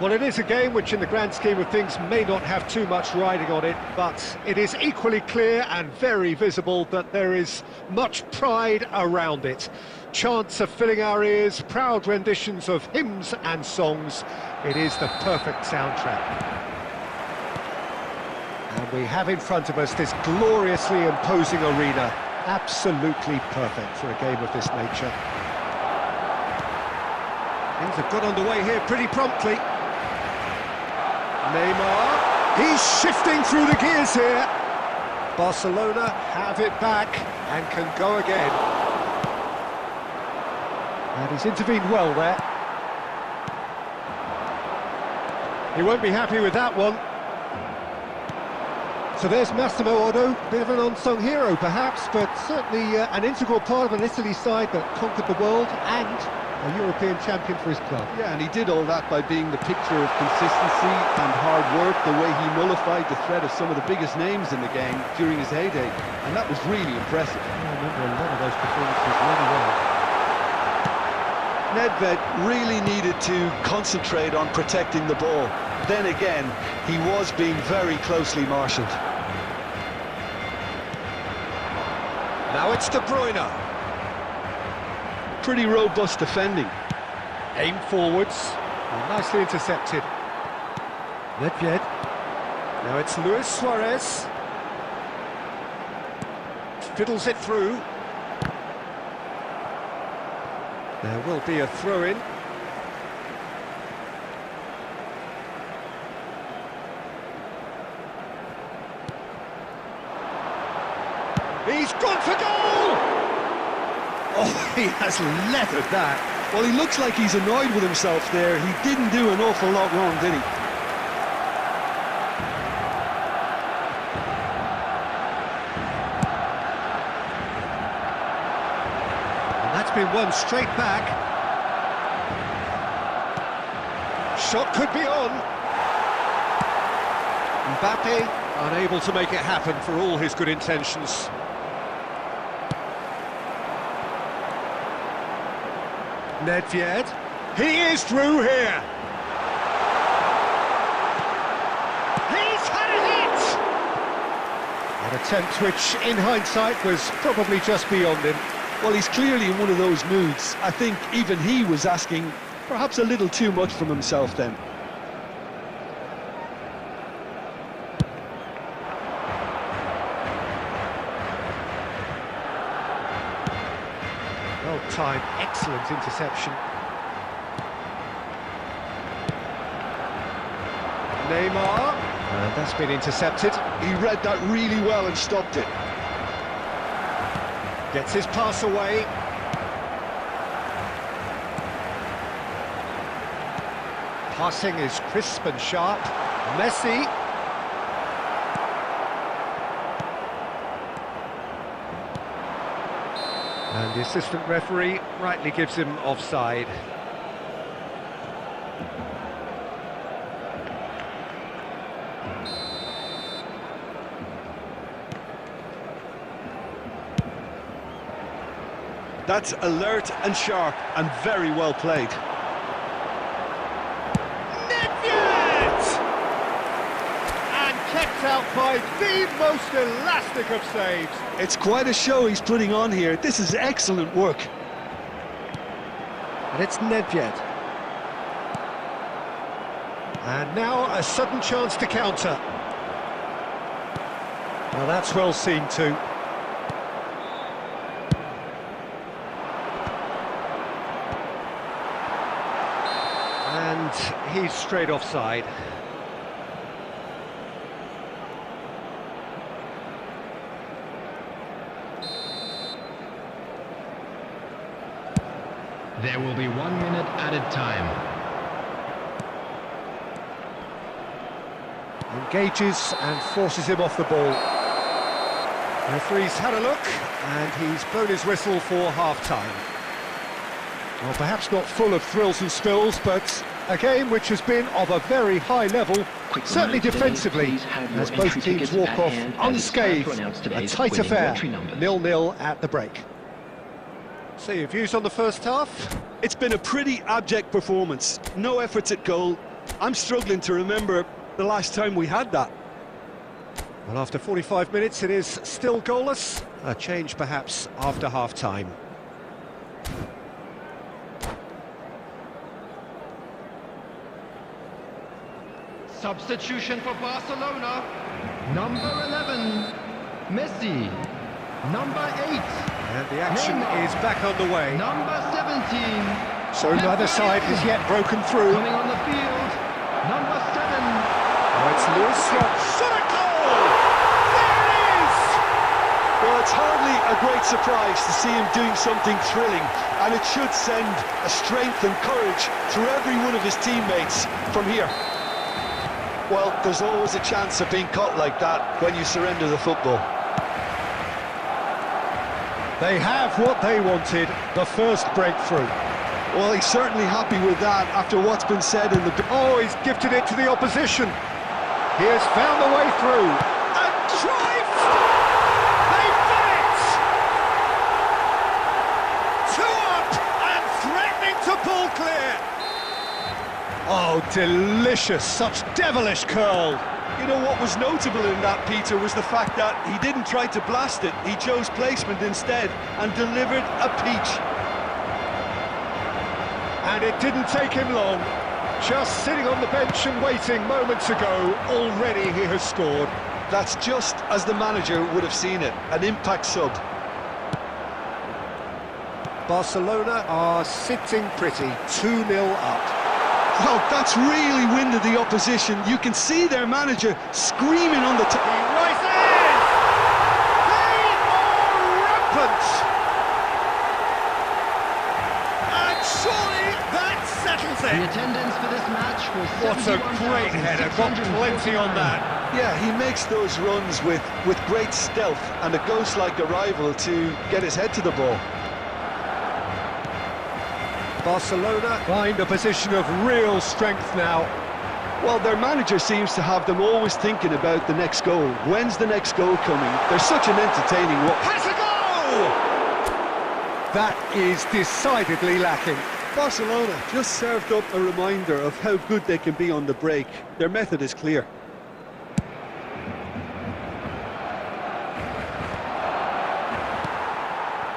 Well, it is a game which in the grand scheme of things may not have too much riding on it, but it is equally clear and very visible that there is much pride around it. Chants are filling our ears, proud renditions of hymns and songs. It is the perfect soundtrack. And we have in front of us this gloriously imposing arena, absolutely perfect for a game of this nature. Things have got underway here pretty promptly. Neymar, he's shifting through the gears here. Barcelona have it back and can go again. And he's intervened well there. He won't be happy with that one. So there's Massimo Otto, bit of an unsung hero perhaps, but certainly an integral part of an Italy side that conquered the world and a European champion for his club. Yeah, and he did all that by being the picture of consistency and hard work, the way he nullified the threat of some of the biggest names in the game during his heyday, and that was really impressive. I remember a lot of those performances really well. Nedved really needed to concentrate on protecting the ball. Then again, he was being very closely marshalled. Now it's De Bruyne. Pretty robust defending. Aim forwards. And nicely intercepted. Nedved. Now it's Luis Suarez. Fiddles it through. There will be a throw-in. He's gone for goal! Oh, he has leathered that. Well, he looks like he's annoyed with himself there. He didn't do an awful lot wrong, did he? And that's been won straight back. Shot could be on. Mbappe unable to make it happen for all his good intentions. Nedved, he is through here. He's had a hit! An attempt which, in hindsight, was probably just beyond him. Well, he's clearly in one of those moods. I think even he was asking perhaps a little too much from himself then. Well timed, excellent interception. Neymar, and that's been intercepted. He read that really well and stopped it. Gets his pass away. Passing is crisp and sharp. Messi. And the assistant referee rightly gives him offside. That's alert and sharp and very well played. And kept out by the most elastic of saves. It's quite a show he's putting on here. This is excellent work. And it's Nedved. And now a sudden chance to counter. Well, that's well seen too. And he's straight offside. There will be 1 minute added time. Engages and forces him off the ball. The referee's had a look and he's blown his whistle for half-time. Well, perhaps not full of thrills and spills, but a game which has been of a very high level, certainly defensively, as both teams walk off unscathed. A tight affair, 0-0 at the break. So your views on the first half? It's been a pretty abject performance. No efforts at goal. I'm struggling to remember the last time we had that. Well, after 45 minutes, it is still goalless. A change, perhaps, after half-time. Substitution for Barcelona. Number 11, Messi. Number 8, And the action is back on the way. number 17. So neither side has yet broken through. Coming on the field, number 7. Oh, it's Lewis Swap. Shot at goal! There it is! Well, it's hardly a great surprise to see him doing something thrilling, and it should send a strength and courage through every one of his teammates from here. Well, there's always a chance of being caught like that when you surrender the football. They have what they wanted, the first breakthrough. Well, he's certainly happy with that after what's been said in the... Oh, he's gifted it to the opposition. He has found the way through. And drive! They've done it! 2 up and threatening to pull clear. Oh, delicious, such devilish curl. You know, what was notable in that, Peter, was the fact that he didn't try to blast it. He chose placement instead and delivered a peach. And it didn't take him long. Just sitting on the bench and waiting moments ago, already he has scored. That's just as the manager would have seen it, an impact sub. Barcelona are sitting pretty, 2-0 up. Well, that's really winded the opposition. You can see their manager screaming on the top. He rises! They are rampant! And surely that settles The it. attendance for this match was What a great header, got plenty on that. Yeah, he makes those runs with great stealth and a ghost-like arrival to get his head to the ball. Barcelona find a position of real strength now. Well, their manager seems to have them always thinking about the next goal. When's the next goal coming? They're such an entertaining one. Has a goal! That is decidedly lacking. Barcelona just served up a reminder of how good they can be on the break. Their method is clear.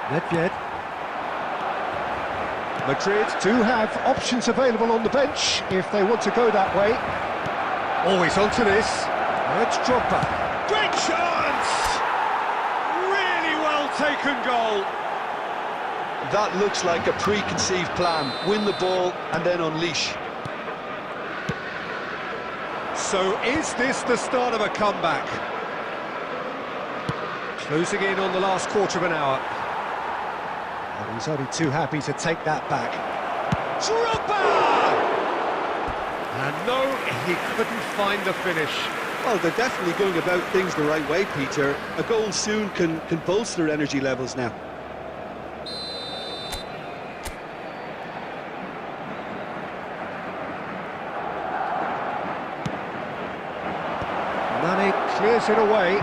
Nedved. Madrid do have options available on the bench if they want to go that way. Always onto this. It's Drogba. Great chance! Really well taken goal. That looks like a preconceived plan. Win the ball and then unleash. So is this the start of a comeback? Closing in on the last quarter of an hour. And he's only too happy to take that back. Drogba! And no, he couldn't find the finish. Well, they're definitely going about things the right way, Peter. A goal soon can bolster energy levels now. Mane clears it away.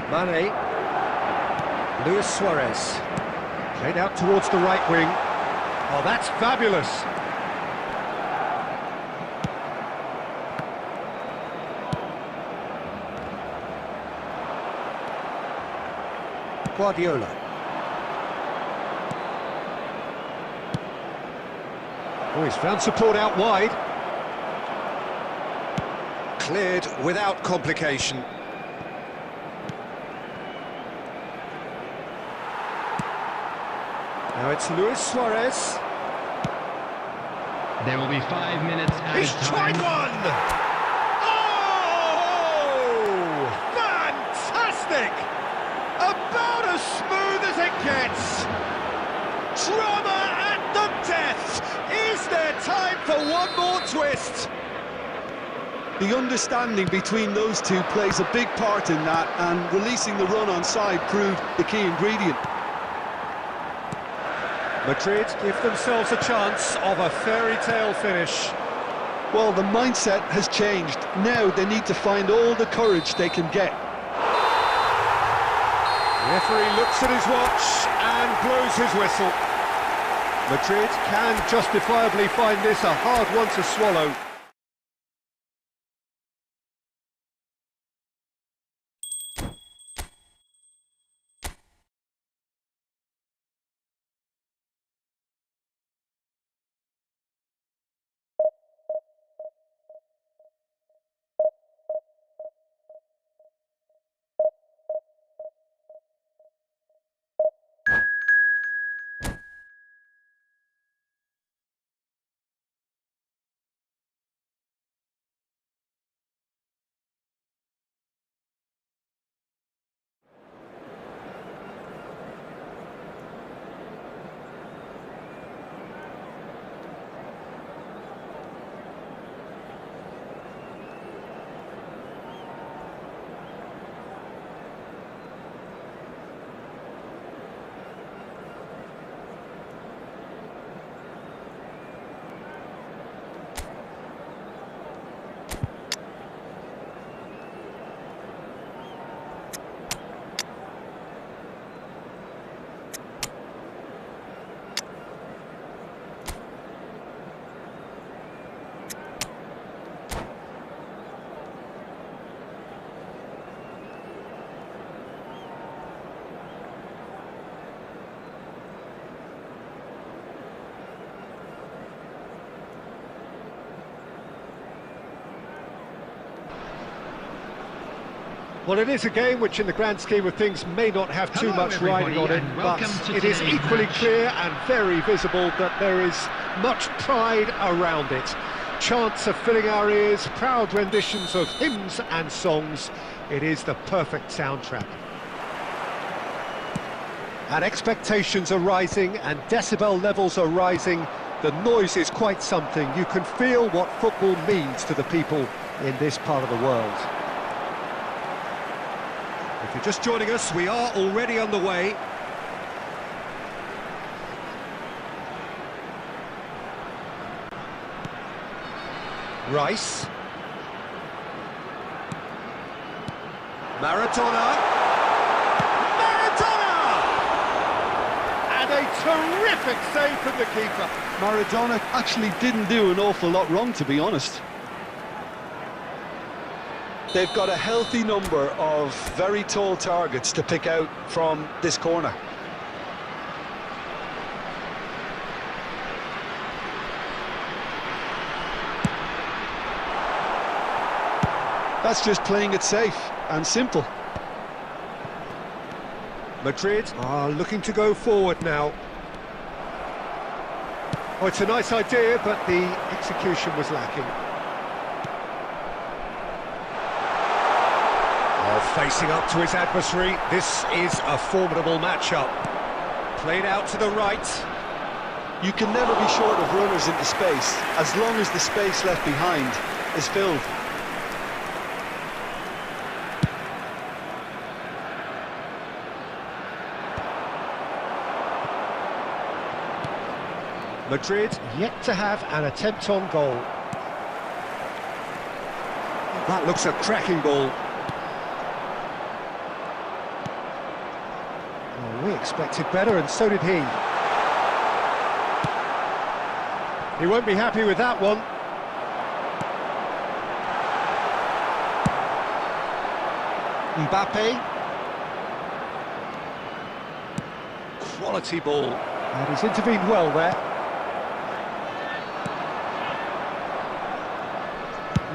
Mane, Luis Suarez, played out towards the right wing. Oh, that's fabulous. Guardiola. Oh, he's found support out wide. Cleared without complication. Now it's Luis Suarez. There will be 5 minutes added He's time. tried one! Oh! Fantastic! About as smooth as it gets. Drama at the death. Is there time for one more twist? The understanding between those two plays a big part in that, and releasing the run on side proved the key ingredient. Madrid give themselves a chance of a fairy tale finish. Well, the mindset has changed. Now they need to find all the courage they can get. The referee looks at his watch and blows his whistle. Madrid can justifiably find this a hard one to swallow. Well, it is a game which in the grand scheme of things may not have too Hello, much riding on it, but it is equally clear and very visible that there is much pride around it. Chants are filling our ears, proud renditions of hymns and songs. It is the perfect soundtrack. And expectations are rising and decibel levels are rising. The noise is quite something. You can feel what football means to the people in this part of the world. If you're just joining us, we are already underway. Rice. Maradona. Maradona! And And a terrific save from the keeper. Maradona actually didn't do an awful lot wrong, to be honest. They've got a healthy number of very tall targets to pick out from this corner. That's just playing it safe and simple. Madrid are looking to go forward now. Oh, it's a nice idea, but the execution was lacking. Oh, facing up to his adversary, this is a formidable matchup. Played out to the right. You can never be short of runners into space, as long as the space left behind is filled. Madrid yet to have an attempt on goal. That looks a cracking ball. Oh, we expected better, and so did he. He won't be happy with that one. Mbappe. Quality ball. And he's intervened well there.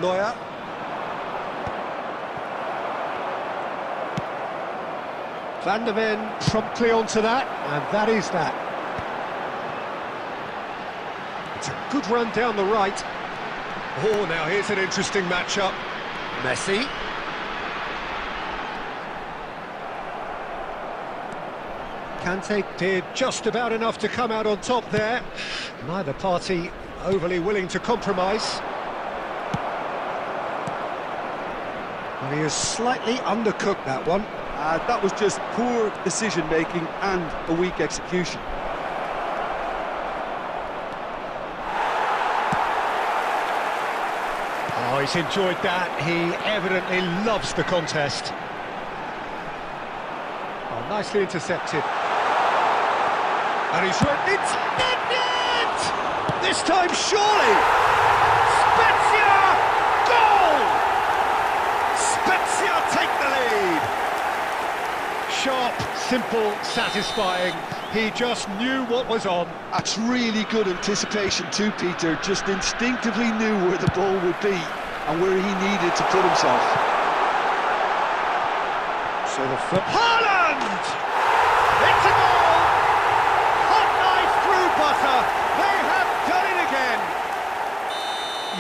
Neuer. Van der Ven promptly onto that, and that is that. It's a good run down the right. Oh, now here's an interesting matchup. Messi. Kante did just about enough to come out on top there. Neither party overly willing to compromise. And he has slightly undercooked that one. That was just poor decision-making and a weak execution. Oh, he's enjoyed that. He evidently loves the contest. Oh, nicely intercepted. And he's right. It's net! This time, surely! Spezia! Goal! Spezia take the lead! Sharp, simple, satisfying. He just knew what was on. That's really good anticipation too, Peter. Just instinctively knew where the ball would be and where he needed to put himself. So the foot... Haaland! It's a goal! Hot knife through butter. They have done it again.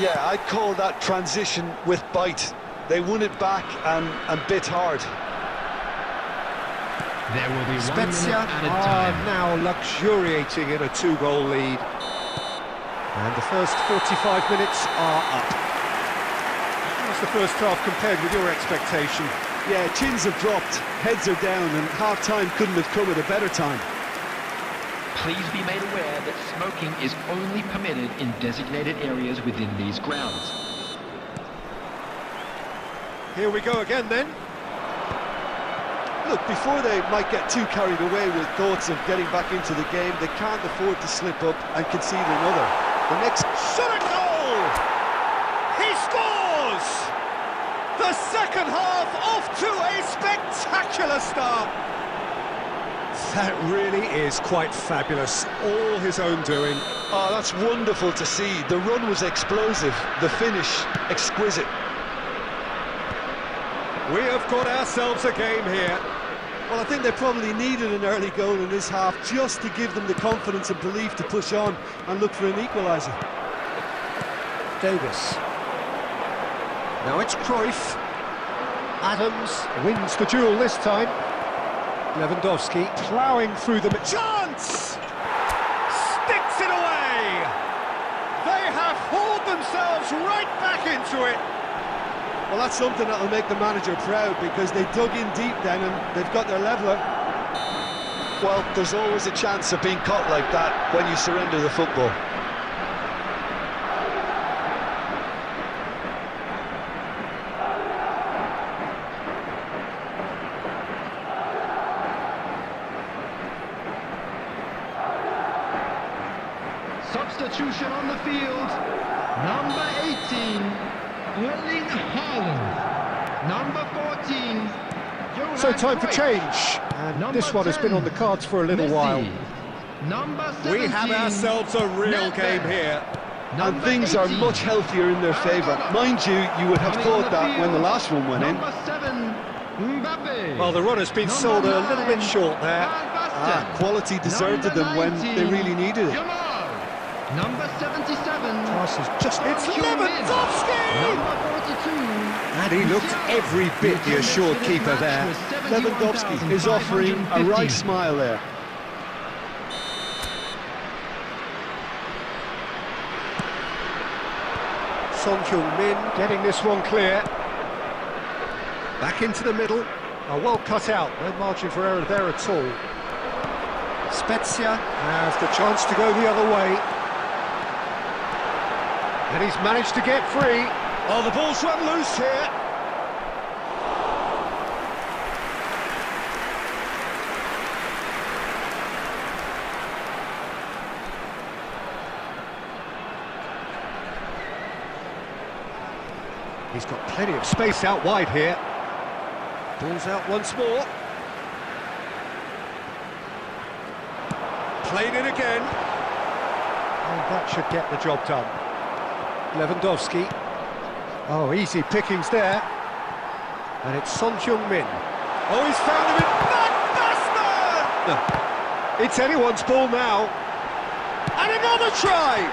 Yeah, I'd call that transition with bite. They won it back and bit hard. There will be 1 Spezia minute added are time. now luxuriating in a 2-goal lead. And the first 45 minutes are up. How's the first half compared with your expectation? Yeah, chins have dropped, heads are down, and half-time couldn't have come at a better time. Please be made aware that smoking is only permitted in designated areas within these grounds. Here we go again then. Look, before they might get too carried away with thoughts of getting back into the game, they can't afford to slip up and concede another. The next Shot at goal! He scores! The second half off to a spectacular start. That really is quite fabulous. All his own doing. Oh, that's wonderful to see. The run was explosive, the finish exquisite. We have got ourselves a game here. Well, I think they probably needed an early goal in this half just to give them the confidence and belief to push on and look for an equaliser. Davis. Now it's Cruyff. Adams wins the duel this time. Lewandowski ploughing through the... Chance! Sticks it away! They have hauled themselves right back into it. Well, that's something that'll make the manager proud because they dug in deep then and they've got their leveller. Well, there's always a chance of being caught like that when you surrender the football. substitution on the field. Number 18, Erling Haaland. Number 14, Johan So time for Cruyff. change, and Number this one has been 10, on the cards for a little Messi. while. Number 17, We have ourselves a real Nedved. game here. And Number things are 18, much healthier in their favour. Mind you, you would have coming on thought the that when the field, last one went in. Number 7, Mbappe. Well, the run has been sold a little bit short there. Quality deserted them when they really needed it. Number 77. Pass is just... It's Number Lewandowski! 42. And he looked every bit the assured keeper there. Lewandowski is offering a right smile there. Son Heung-min getting this one clear. Back into the middle. Oh, well cut out. No margin for error there at all. Spezia has the chance to go the other way. And he's managed to get free. Oh, the ball's run loose here. He's got plenty of space out wide here. Ball's out once more. Played in again. And that should get the job done. Lewandowski. Oh, easy pickings there. And it's Son Heung-min. Oh, he's found him in Backbustman! It's anyone's ball now. And another try!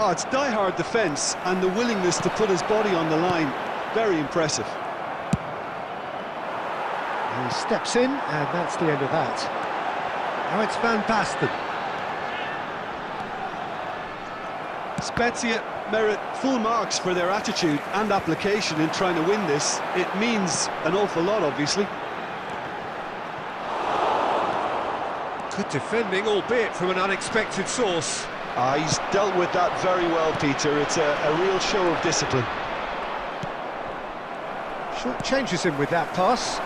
Oh, it's die-hard defence and the willingness to put his body on the line. Very impressive. He steps in, and that's the end of that. Now it's Van Basten. Spezia merit full marks for their attitude and application in trying to win this. It means an awful lot, obviously. Good defending, albeit from an unexpected source. He's dealt with that very well, Peter. It's a real show of discipline. Short changes him with that pass.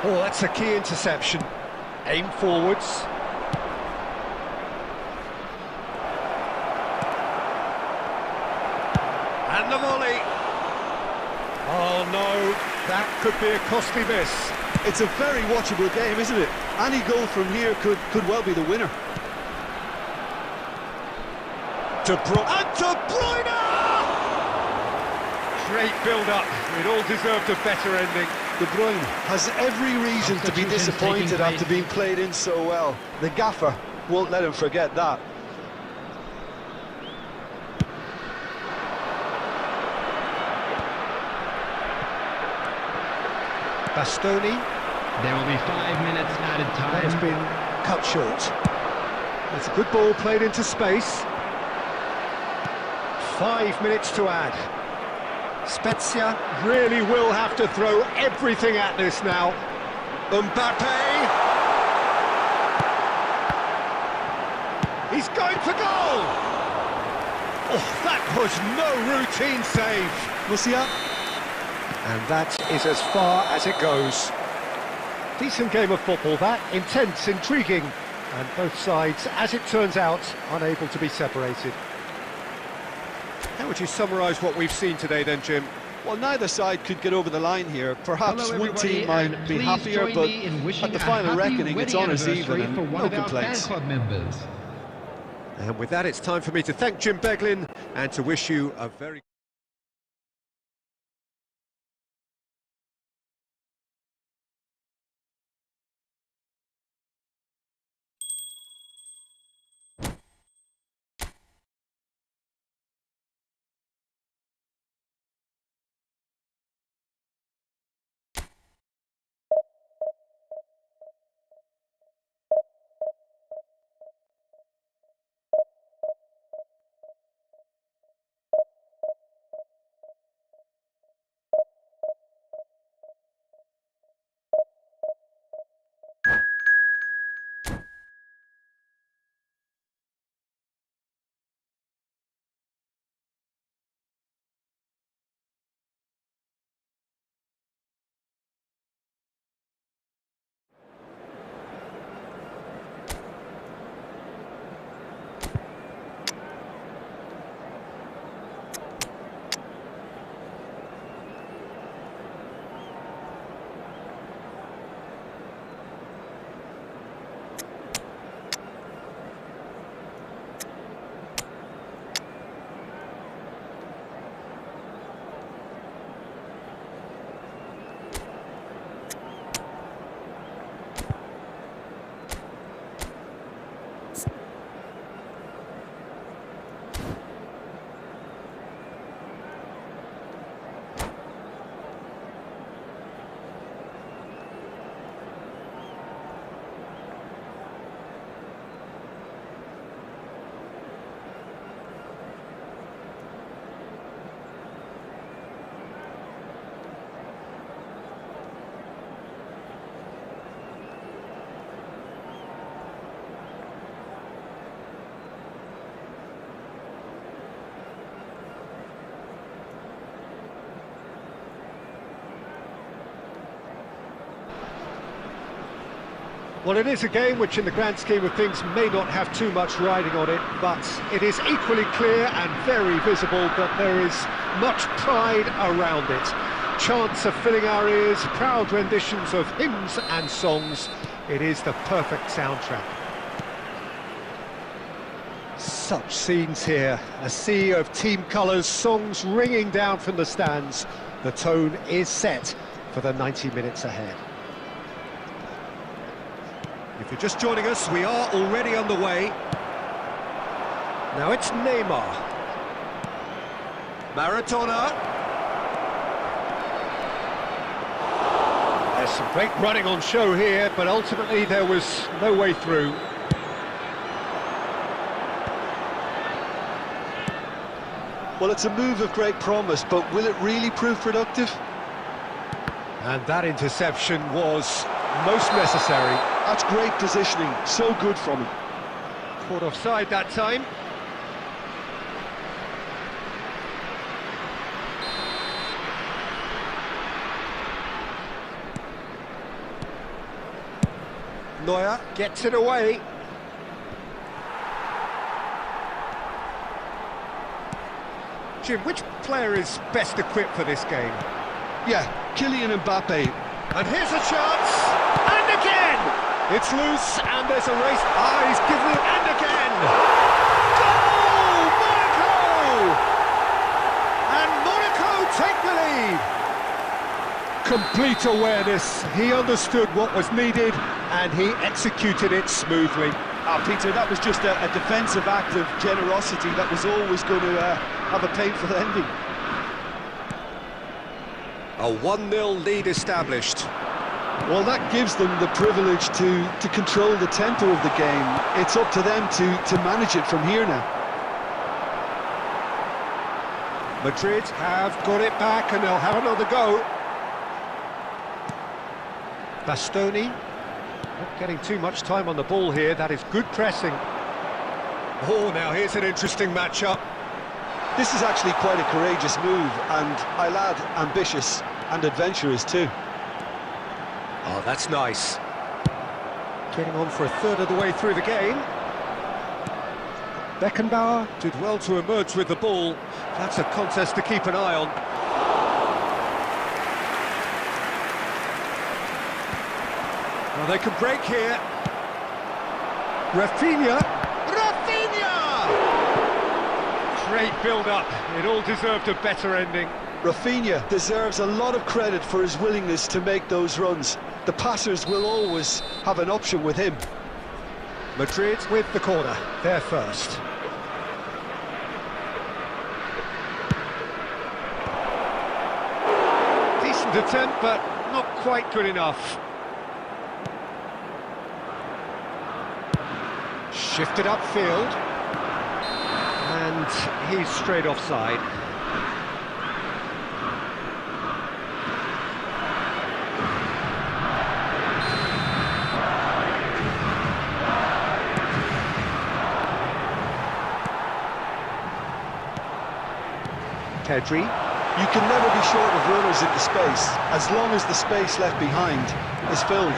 Oh, that's a key interception. Aim forwards. And the volley. Oh no, that could be a costly miss. It's a very watchable game, isn't it? Any goal from here could well be the winner. De Bruyne! Great build-up. It all deserved a better ending. De Bruyne has every reason to be Substitutions disappointed taking after place. being played in so well. The gaffer won't let him forget that. Bastoni There will be 5 minutes added that has time. been cut short. It's a good ball played into space. 5 minutes to add. Spezia really will have to throw everything at this now. Mbappe! He's going for goal! Oh, that was no routine save. Musiala. And that is as far as it goes. Decent game of football, that. Intense, intriguing. And both sides, as it turns out, unable to be separated. How would you summarise what we've seen today then, Jim? Well, neither side could get over the line here. Perhaps Hello, one everybody, team might and be please happier, join but me in wishing at the a final happy reckoning, it's wedding honours even anniversary and for one no of our fan complaints. club members. And with that, it's time for me to thank Jim Beglin and to wish you a very... Well, it is a game which in the grand scheme of things may not have too much riding on it, but it is equally clear and very visible that there is much pride around it. Chants of filling our ears, proud renditions of hymns and songs. It is the perfect soundtrack. Such scenes here, a sea of team colours, songs ringing down from the stands. The tone is set for the 90 minutes ahead. If you're just joining us, we are already underway. Now it's Neymar. Maradona. There's some great running on show here, but ultimately there was no way through. Well, it's a move of great promise, but will it really prove productive? And that interception was most necessary. That's great positioning, so good from him. Caught offside that time. Neuer gets it away. Jim, which player is best equipped for this game? Yeah, Kylian Mbappe. And here's a chance, and again! It's loose, and there's a race. Ah, he's given it, and again! Goal! Monaco! And Monaco take the lead! Complete awareness. He understood what was needed, and he executed it smoothly. Peter, that was just a defensive act of generosity that was always going to have a painful ending. A 1-0 lead established. Well, that gives them the privilege to control the tempo of the game. It's up to them to manage it from here now. Madrid have got it back and they'll have another go. Bastoni, not getting too much time on the ball here. That is good pressing. Oh, now here's an interesting matchup. This is actually quite a courageous move, and I'll add ambitious and adventurous too. Oh, that's nice. Getting on for a third of the way through the game. Beckenbauer did well to emerge with the ball. That's a contest to keep an eye on. Well, they can break here. Rafinha. Great build-up. It all deserved a better ending. Rafinha deserves a lot of credit for his willingness to make those runs. The passers will always have an option with him. Madrid with the corner, they're first. Decent attempt, but not quite good enough. Shifted upfield. And he's straight offside. Pedri. You can never be short of runners into space, as long as the space left behind is filled.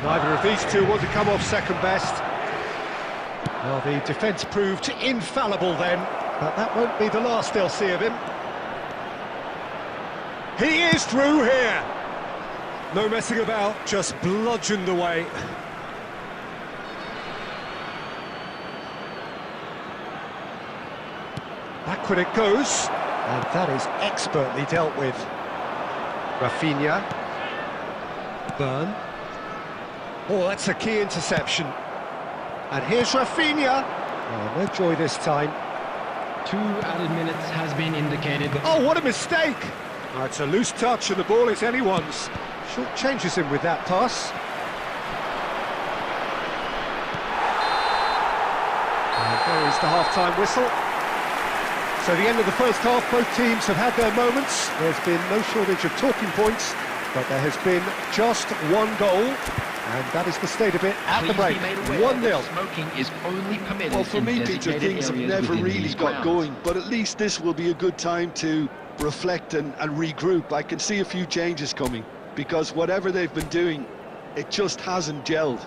Neither of these two want to come off second best. Well, the defence proved infallible then, but that won't be the last they'll see of him. He is through here! No messing about, just bludgeoned away. Backward it goes, and that is expertly dealt with. Rafinha. Burn. Oh, that's a key interception. And here's Rafinha. Oh, no joy this time. 2 added minutes has been indicated. Oh, what a mistake! Oh, it's a loose touch and the ball is anyone's. Short changes him with that pass. And there is the half-time whistle. So the end of the first half, both teams have had their moments. There's been no shortage of talking points, but there has been just one goal. And that is the state of it at the break. 1-0. Smoking is only permitted. Well, for me, Peter, things have never really got going, but at least this will be a good time to reflect and regroup. I can see a few changes coming, because whatever they've been doing It just hasn't gelled.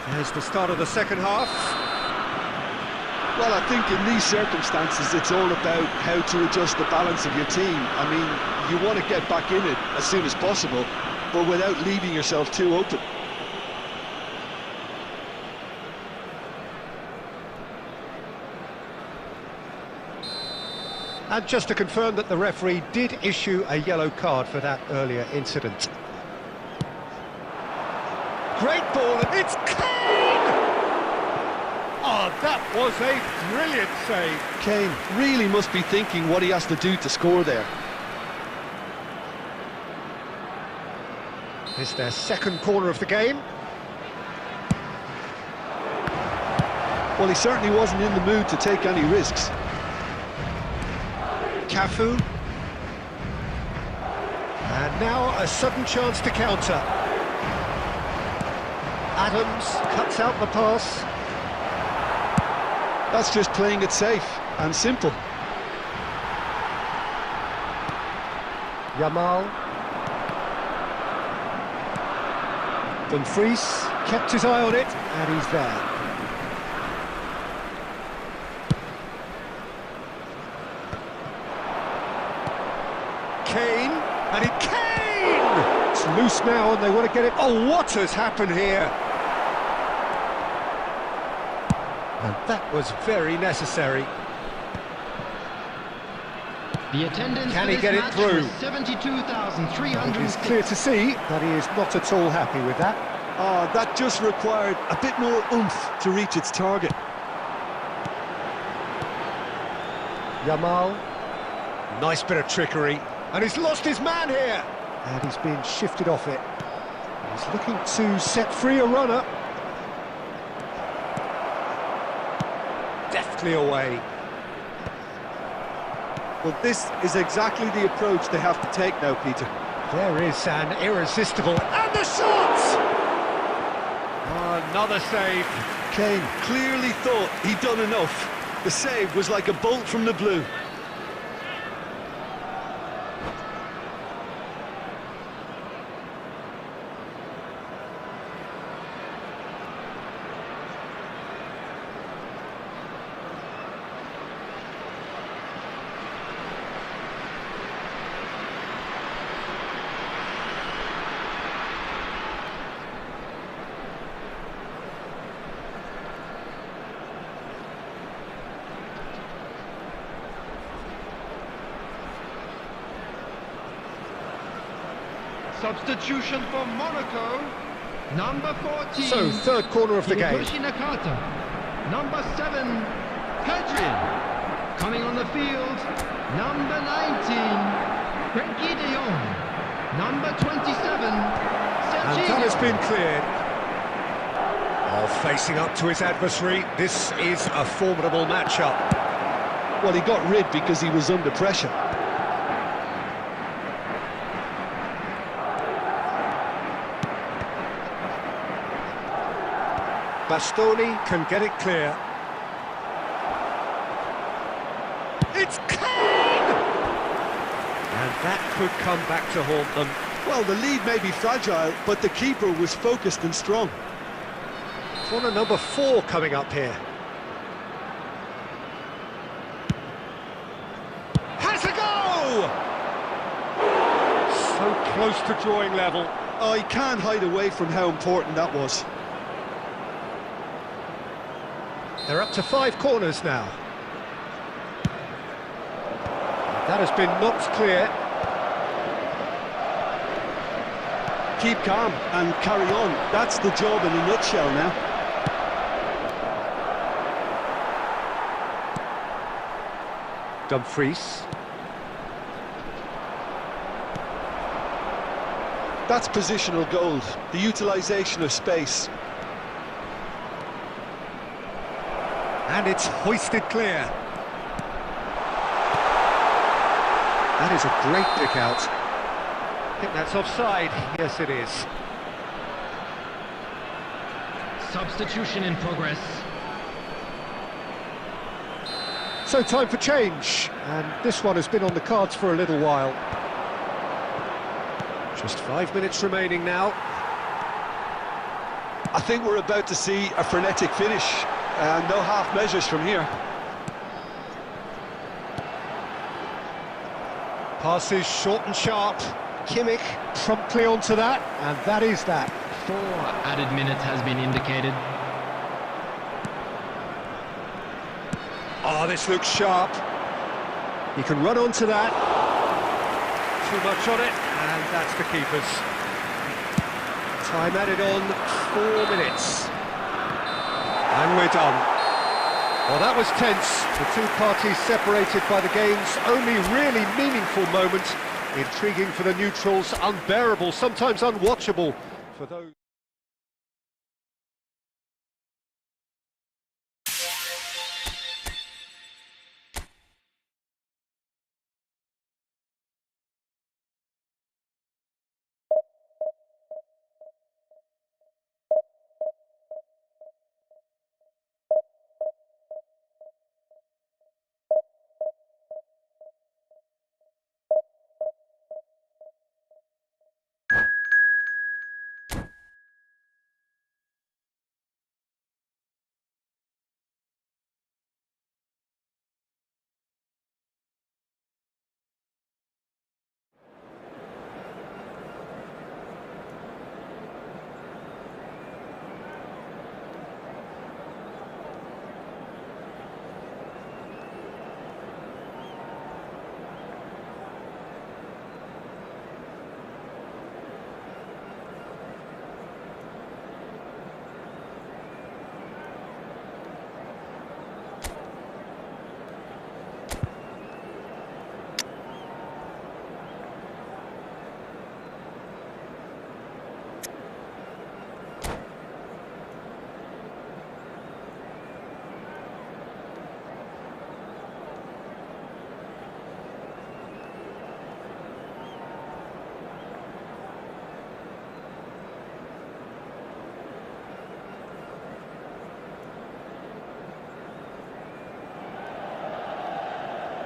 There's the start of the second half. Well, I think in these circumstances, it's all about how to adjust the balance of your team. I mean, you want to get back in it as soon as possible, but without leaving yourself too open. And just to confirm that the referee did issue a yellow card for that earlier incident. Great ball, and it's Kane! Oh, that was a brilliant save. Kane really must be thinking what he has to do to score there. It's their second corner of the game. Well, he certainly wasn't in the mood to take any risks. Cafu. And now a sudden chance to counter. Adams cuts out the pass. That's just playing it safe and simple. Yamal. Dumfries kept his eye on it, and he's there. Kane, and Kane! It's loose now, and they want to get it. Oh, what has happened here? And that was very necessary. The attendance Can for he this get it match through? was 72,300. It's clear to see that he is not at all happy with that. Oh, that just required a bit more oomph to reach its target. Yamal. Nice bit of trickery. And he's lost his man here. And he's being shifted off it. He's looking to set free a runner. Deftly away. Well, this is exactly the approach they have to take now, Peter. There is an irresistible... And the shot! Oh, another save. Kane clearly thought he'd done enough. The save was like a bolt from the blue. Substitution for Monaco, number 14. So, third corner of the game. Hiroshi Nakata, number 7, Pedri. Coming on the field, number 19, Frenkie de Jong, number 27, And Sergio. that has been cleared. Oh, facing up to his adversary, this is a formidable matchup. Well, he got rid because he was under pressure. Bastoni can get it clear. It's Kane! And that could come back to haunt them. Well, the lead may be fragile, but the keeper was focused and strong. Corner number 4 coming up here. Has a go! So close to drawing level. Oh, he can't hide away from how important that was. They're up to 5 corners now. That has been knocked clear. Keep calm and carry on. That's the job in a nutshell now. Dumfries. That's positional gold, the utilisation of space. And it's hoisted clear. That is a great pick out. I think that's offside. Yes, it is. Substitution in progress. So time for change, and this one has been on the cards for a little while. Just 5 minutes remaining now. I think we're about to see a frenetic finish, and no half measures from here. Passes short and sharp. Kimmich promptly onto that, and that is that. 4 added minutes has been indicated. Oh, this looks sharp. He can run onto that. Too much on it, and that's the keeper's. Time added on, 4 minutes. And we're done. Well, that was tense. The two parties separated by the game's only really meaningful moment. Intriguing for the neutrals, unbearable, sometimes unwatchable for those...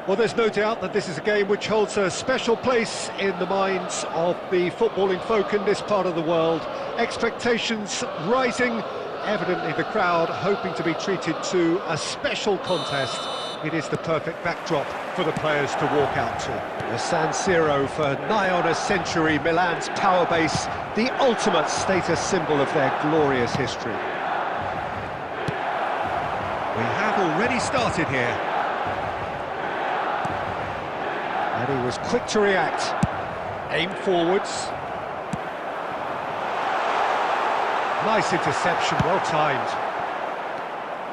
Well, there's no doubt that this is a game which holds a special place in the minds of the footballing folk in this part of the world. Expectations rising, evidently the crowd hoping to be treated to a special contest. It is the perfect backdrop for the players to walk out to. The San Siro for nigh on a century, Milan's power base, the ultimate status symbol of their glorious history. We have already started here. And he was quick to react. Aim forwards. Nice interception, well timed.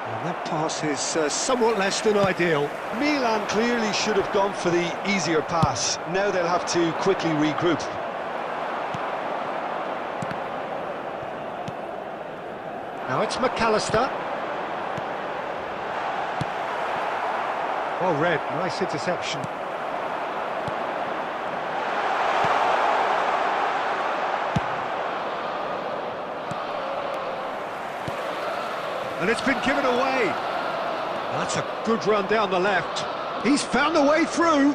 And that pass is somewhat less than ideal. Milan clearly should have gone for the easier pass. Now they'll have to quickly regroup. Now it's McAllister. Well read, nice interception. And it's been given away. That's a good run down the left. He's found a way through.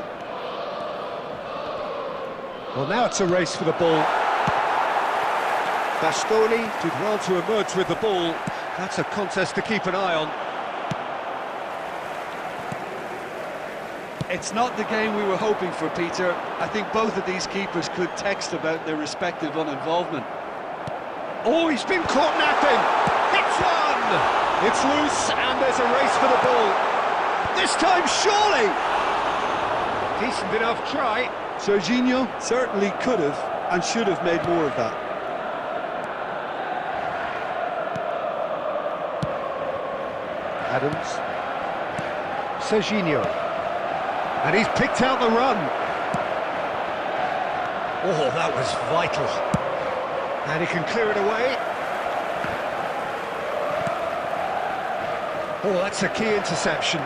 Well, now it's a race for the ball. Bastoni did well to emerge with the ball. That's a contest to keep an eye on. It's not the game we were hoping for, Peter. I think both of these keepers could text about their respective uninvolvement. Oh, he's been caught napping. Hits one! It's loose, and there's a race for the ball. This time, surely! Decent enough try. Serginho certainly could have and should have made more of that. Adams. Serginho. And he's picked out the run. Oh, that was vital. And he can clear it away. Oh, that's a key interception.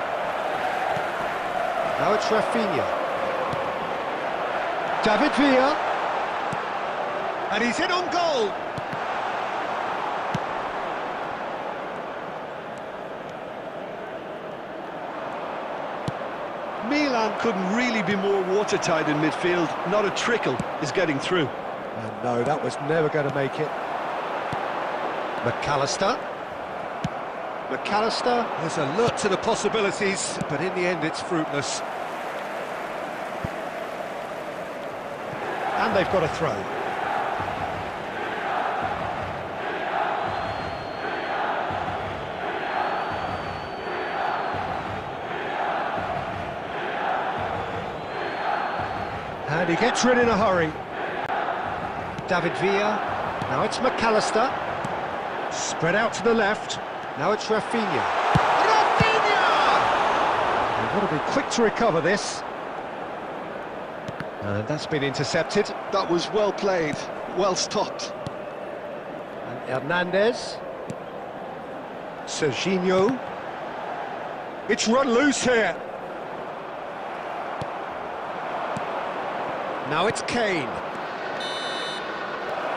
Now it's Rafinha. David Villa. And he's in on goal. Milan couldn't really be more watertight in midfield. Not a trickle is getting through. And no, that was never going to make it. McAllister. McAllister is alert to the possibilities, but in the end it's fruitless. And they've got a throw. And he gets rid in a hurry. David Villa. Now it's McAllister. Spread out to the left. Now it's Rafinha. Rafinha! They've got to be quick to recover this. And that's been intercepted. That was well played, well stopped. And Hernandez. Serginho. It's run loose here. Now it's Kane.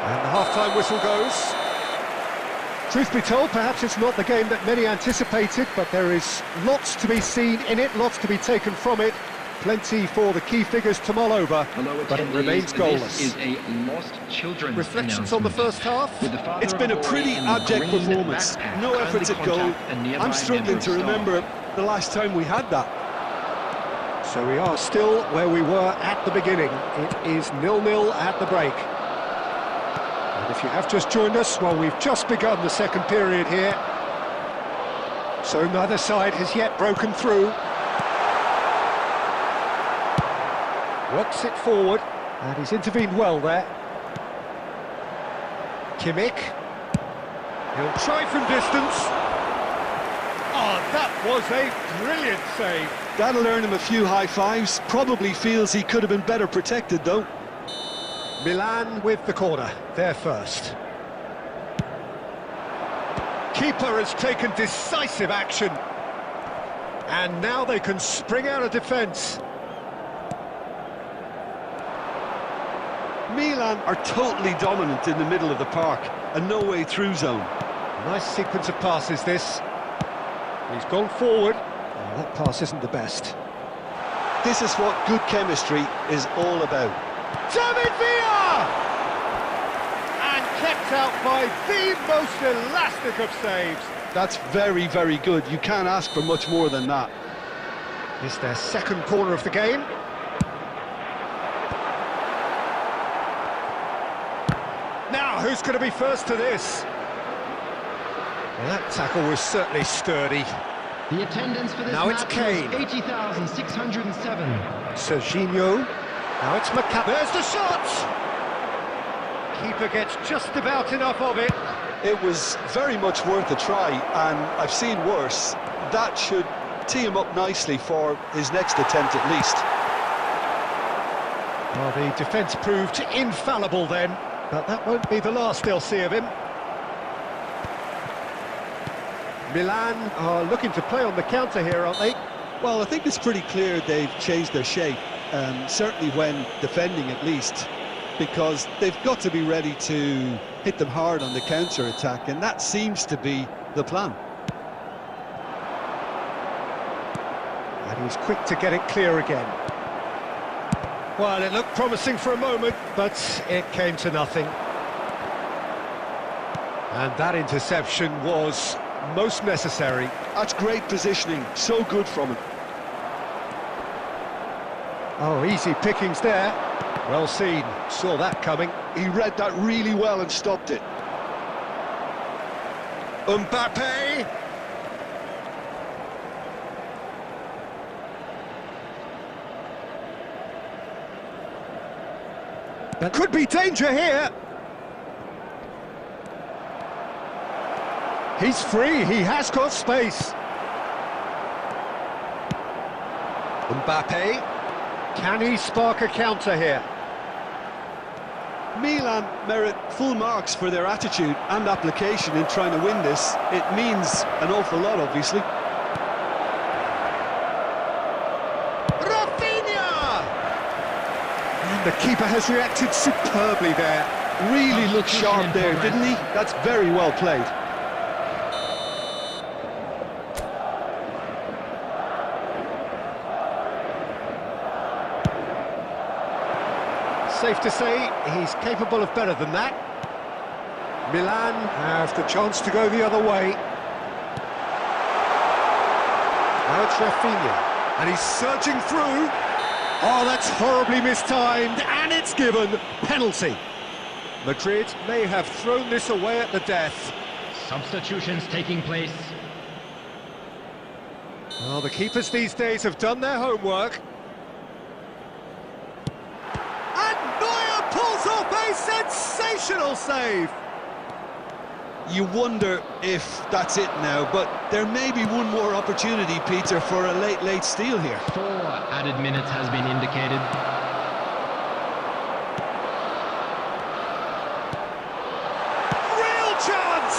And the half-time whistle goes. Truth be told, perhaps it's not the game that many anticipated, but there is lots to be seen in it, lots to be taken from it. Plenty for the key figures to mull over, but it remains goalless. This is a lost children's Reflections on the first half? It's been a pretty abject performance. No efforts at goal. I'm struggling to remember the last time we had that. So we are still where we were at the beginning. It is 0-0 at the break. And if you have just joined us, well, we've just begun the second period here. So neither side has yet broken through. Works it forward, and he's intervened well there. Kimmich. He'll try from distance. Oh, that was a brilliant save. That'll earn him a few high fives. Probably feels he could have been better protected, though. Milan with the corner, there first. Keeper has taken decisive action. And now they can spring out of defence. Milan are totally dominant in the middle of the park. A no-way through zone. Nice sequence of passes, this. He's gone forward. Oh, that pass isn't the best. This is what good chemistry is all about. David Villa! And kept out by the most elastic of saves. That's very, very good. You can't ask for much more than that. It's their second corner of the game. Now, who's going to be first to this? Well, that tackle was certainly sturdy. The attendance for this Now it's match Kane. was 80,607. Serginho. Now it's McAllister. There's the shot! Keeper gets just about enough of it. It was very much worth a try, and I've seen worse. That should tee him up nicely for his next attempt at least. Well, the defence proved infallible then, but that won't be the last they'll see of him. Milan are looking to play on the counter here, aren't they? Well, I think it's pretty clear they've changed their shape, certainly when defending at least, because they've got to be ready to hit them hard on the counter-attack, and that seems to be the plan. And he's quick to get it clear again. Well, it looked promising for a moment, but it came to nothing. And that interception was most necessary. That's great positioning, so good from him. Oh, easy pickings there. Well seen, saw that coming. He read that really well and stopped it. Mbappe! There could be danger here. He's free, he has got space. Mbappe, can he spark a counter here? Milan merit full marks for their attitude and application in trying to win this. It means an awful lot, obviously. Rafinha! And The keeper has reacted superbly there. Really looked sharp there, didn't he? That's very well played. Safe to say he's capable of better than that. Milan have the chance to go the other way. Now it's Rafinha, and he's surging through. Oh, that's horribly mistimed, and it's given. Penalty. Madrid may have thrown this away at the death. Substitutions taking place. Well, the keepers these days have done their homework. And Neuer pulls off a sensational save. You wonder if that's it now, but there may be one more opportunity, Peter, for a late steal here. 4 added minutes has been indicated. Real chance!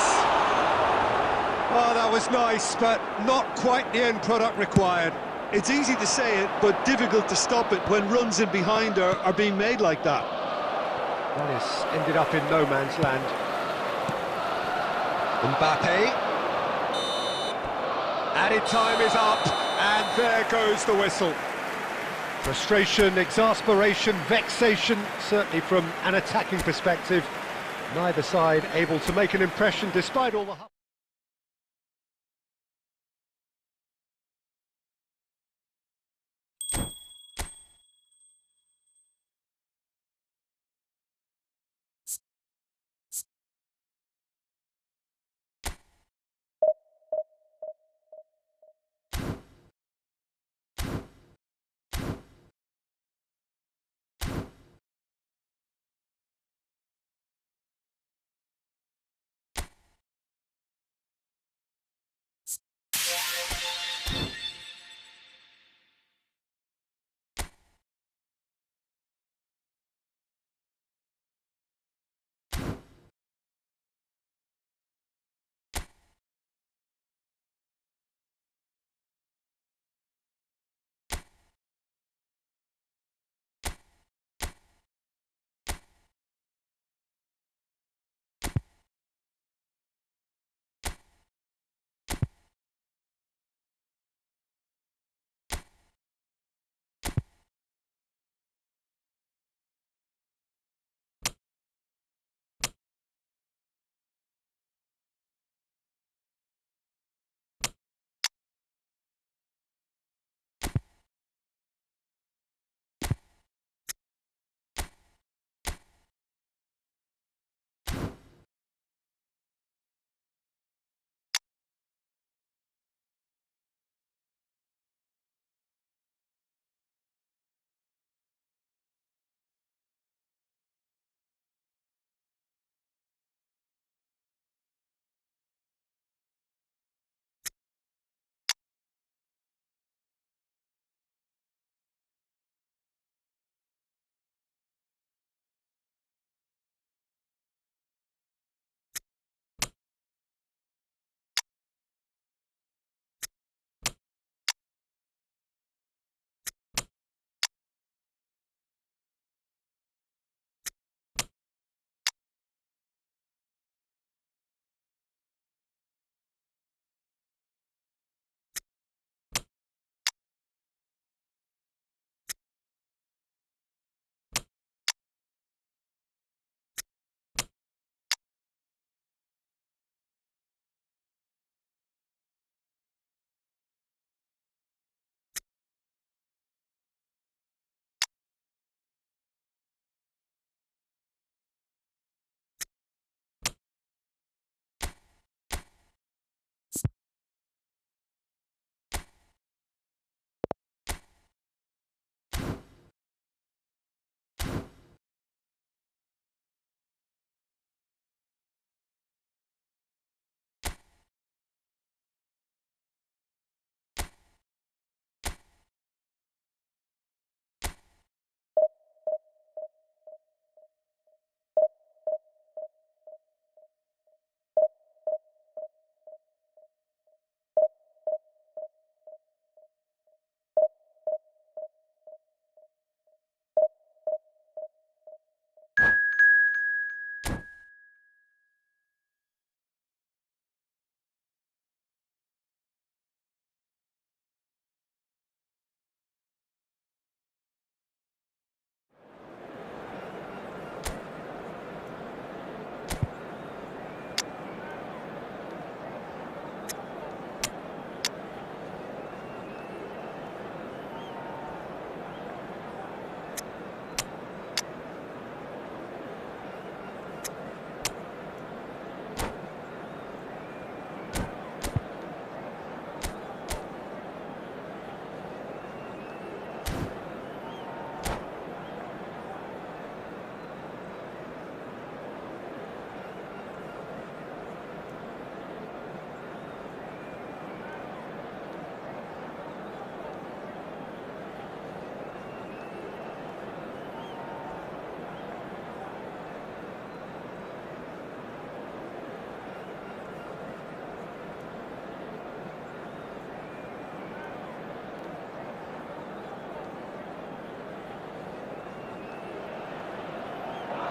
Oh, that was nice, but not quite the end product required. It's easy to say it, but difficult to stop it when runs in behind are being made like that. That has ended up in no man's land. Mbappe. Added time is up, and there goes the whistle. Frustration, exasperation, vexation, certainly from an attacking perspective. Neither side able to make an impression despite all the...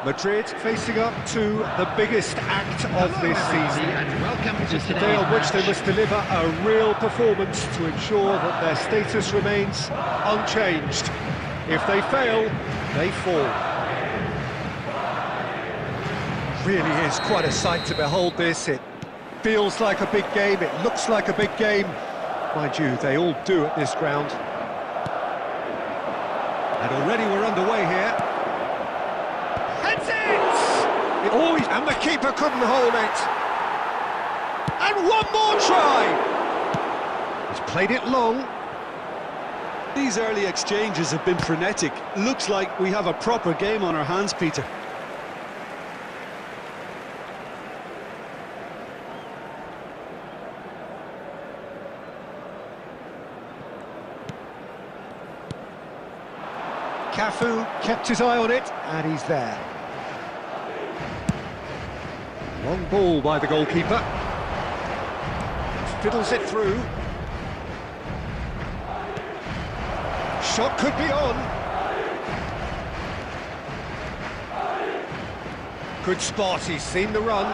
Madrid facing up to the biggest act of this season. And welcome to It's the today's day on which they match. must deliver a real performance to ensure that their status remains unchanged. If they fail, they fall. Really is quite a sight to behold this. It feels like a big game, it looks like a big game. Mind you, they all do at this ground. And already we're underway here. Heads it! Oh, and the keeper couldn't hold it. And one more try! He's played it long. These early exchanges have been frenetic. Looks like we have a proper game on our hands, Peter. Cafu kept his eye on it, and he's there. Long ball by the goalkeeper. Fiddles it through. Shot could be on. Good spot, he's seen the run.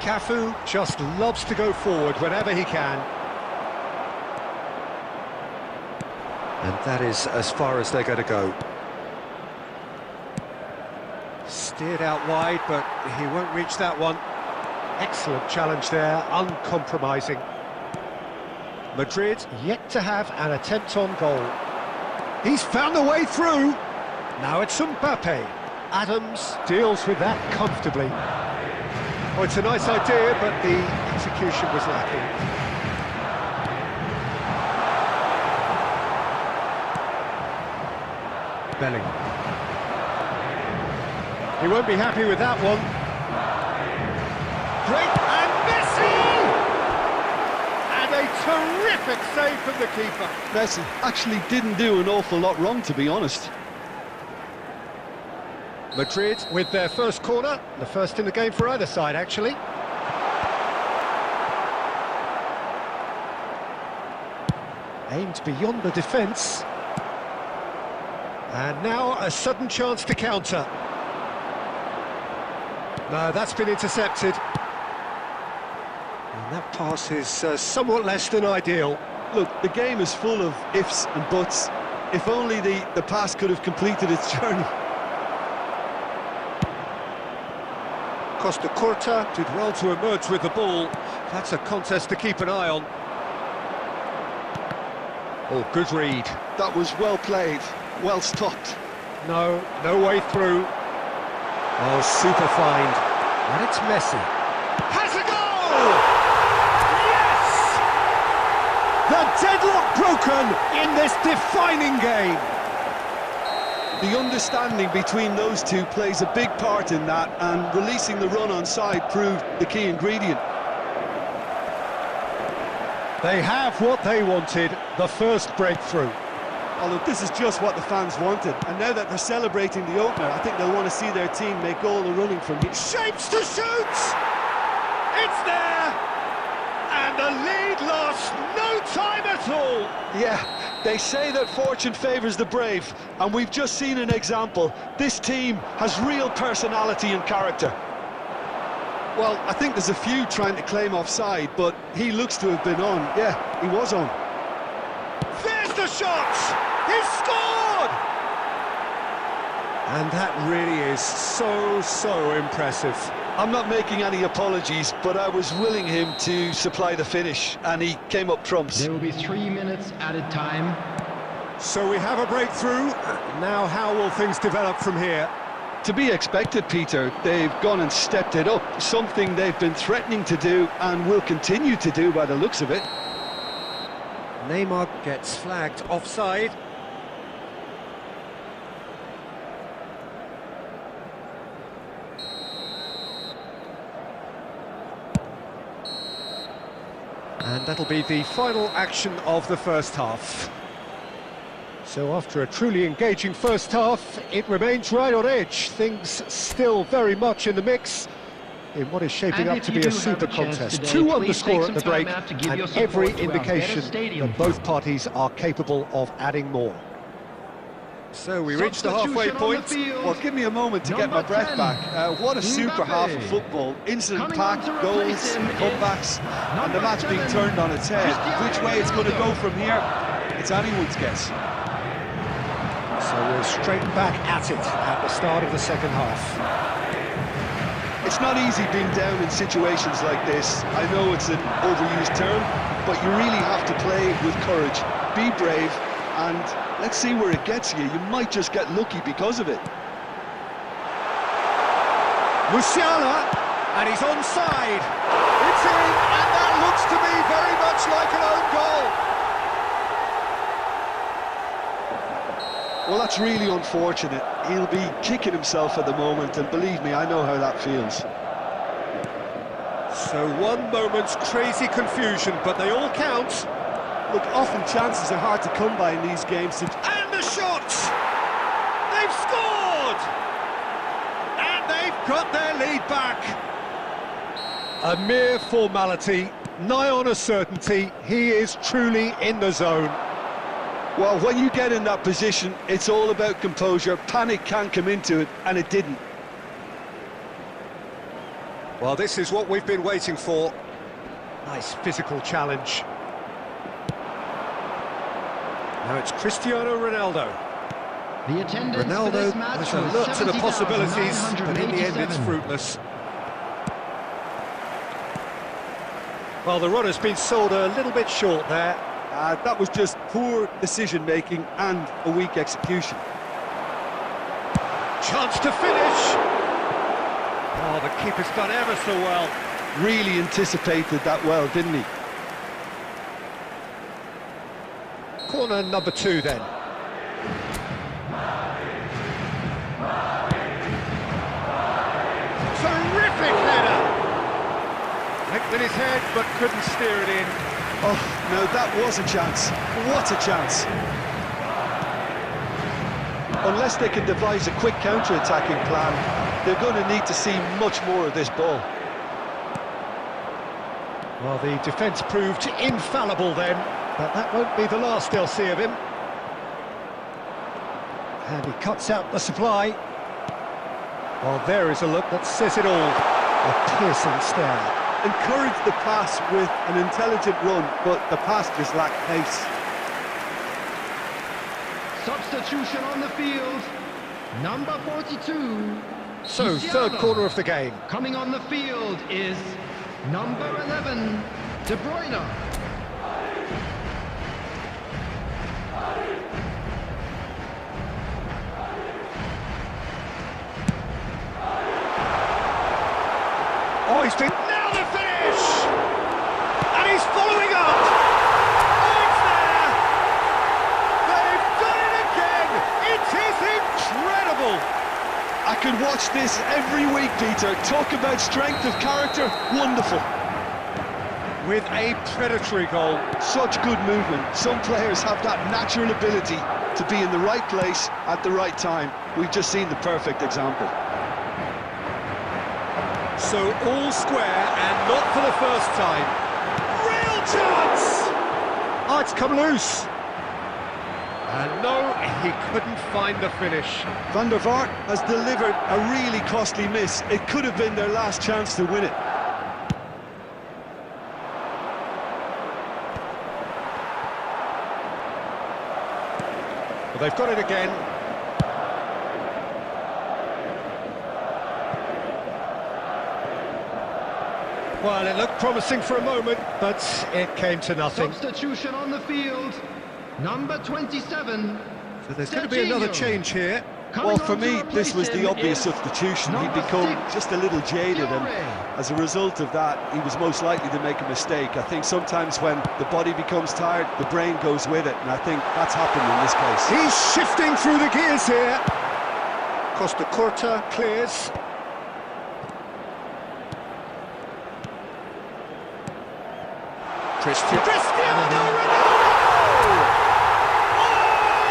Cafu just loves to go forward whenever he can. And that is as far as they're going to go. Steered out wide, but he won't reach that one. Excellent challenge there, uncompromising. Madrid yet to have an attempt on goal. He's found the way through. Now it's Mbappe. Adams deals with that comfortably. Oh, it's a nice idea, but the execution was lacking. Belling. He won't be happy with that one. Great, and Messi! And a terrific save from the keeper. Messi actually didn't do an awful lot wrong, to be honest. Madrid with their first corner, the first in the game for either side, actually. Aimed beyond the defence. And now a sudden chance to counter. No, that's been intercepted. And that pass is somewhat less than ideal. Look, the game is full of ifs and buts. If only the pass could have completed its journey. Costa Curta did well to emerge with the ball. That's a contest to keep an eye on. Oh, good read. That was well played, well stopped. No way through. Oh, super find. And it's Messi. Has a goal! Yes! The deadlock broken in this defining game. The understanding between those two plays a big part in that, and releasing the run on side proved the key ingredient. They have what they wanted, the first breakthrough. Oh, look, this is just what the fans wanted, and now that they're celebrating the opener, I think they'll want to see their team make all the running from here. Shapes to shoot! It's there! And the lead lost no time at all! Yeah, they say that fortune favours the brave, and we've just seen an example. This team has real personality and character. Well, I think there's a few trying to claim offside, but he looks to have been on. Yeah, he was on. There's the shot! He's scored! And that really is so impressive. I'm not making any apologies, but I was willing him to supply the finish, and he came up trumps. There will be 3 minutes added time. So we have a breakthrough. Now how will things develop from here? To be expected, Peter. They've gone and stepped it up, something they've been threatening to do and will continue to do by the looks of it. Neymar gets flagged offside. And that'll be the final action of the first half. So after a truly engaging first half, it remains right on edge. Things still very much in the mix in what is shaping up to be a super contest. 2-1 the score at the break, and every indication that both parties are capable of adding more. So we reached the halfway point. Well, give me a moment to get my breath 10, back. What a super half of football. Incident-packed goals, comebacks, and the match being turned on its head. Which way it's going to go from here, it's anyone's guess. So we're straight back at it at the start of the second half. It's not easy being down in situations like this. I know it's an overused term, but you really have to play with courage. Be brave, and let's see where it gets you. You might just get lucky because of it. Musiala, and he's onside. It's in, and that looks to me very much like an own goal. Well, that's really unfortunate. He'll be kicking himself at the moment, and believe me, I know how that feels. So one moment's crazy confusion, but they all count. Look, often chances are hard to come by in these games. And the shot! They've scored! And they've got their lead back. A mere formality, nigh on a certainty. He is truly in the zone. Well, when you get in that position, it's all about composure. Panic can come into it, and it didn't. Well, this is what we've been waiting for. Nice physical challenge. Now it's Cristiano Ronaldo. The attendance for Ronaldo this match was was alert to the possibilities, but in the end 70,987. it's fruitless. Well, the run has been sold a little bit short there. That was just poor decision-making and a weak execution. Chance to finish. Oh, the keeper's done ever so well. Really anticipated that well, didn't he? Corner number 2 then. Terrific header. Linked in his head, but couldn't steer it in. Oh, no, that was a chance. What a chance. Unless they can devise a quick counter-attacking plan, they're going to need to see much more of this ball. Well, the defence proved infallible then, but that won't be the last they'll see of him. And he cuts out the supply. Well, there is a look that says it all. A piercing stare. Encouraged the pass with an intelligent run, but the pass just lacked pace. Substitution on the field. Number 42. So, Musiala. third quarter of the game. Coming on the field is number 11, De Bruyne. Oh, he's been... Now the finish! And he's following up! Oh, it's there! They've done it again! It is incredible! I could watch this every week, Peter. Talk about strength of character. Wonderful. With a predatory goal. Such good movement. Some players have that natural ability to be in the right place at the right time. We've just seen the perfect example. So all square, and not for the first time. Real chance! Oh, it's come loose. And no, he couldn't find the finish. Van der Vaart has delivered a really costly miss. It could have been their last chance to win it. Well, they've got it again. Well, it looked promising for a moment, but it came to nothing. Substitution on the field. Number 27. So there's going to be another change here. Well, for me, this was the obvious substitution. He'd become just a little jaded, and as a result of that, he was most likely to make a mistake. I think sometimes when the body becomes tired, the brain goes with it, and I think that's happened in this case. He's shifting through the gears here. Costa Curta clears. Cristiano Ronaldo! Oh,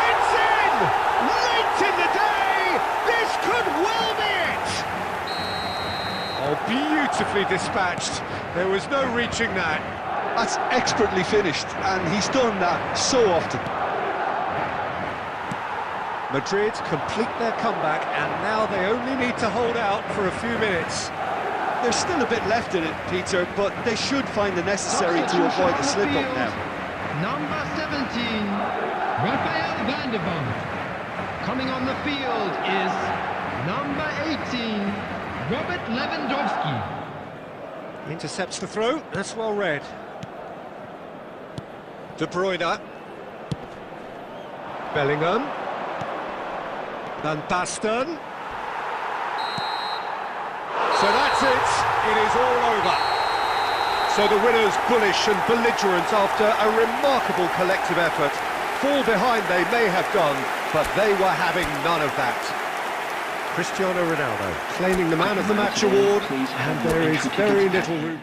it's in! Late in the day! This could well be it! Oh, beautifully dispatched. There was no reaching that. That's expertly finished, and he's done that so often. Madrid complete their comeback, and now they only need to hold out for a few minutes. There's still a bit left in it, Peter, but they should find the necessary to avoid a slip-up now. Number 17, Rafael van der Vaart. Coming on the field is number 18, Robert Lewandowski. Intercepts the throw, that's well read. De Bruyne. Bellingham. Van Basten. So that's it, it is all over. So the winners bullish and belligerent after a remarkable collective effort. Fall behind they may have done, but they were having none of that. Cristiano Ronaldo claiming the Man of the Match award, and there is very little room.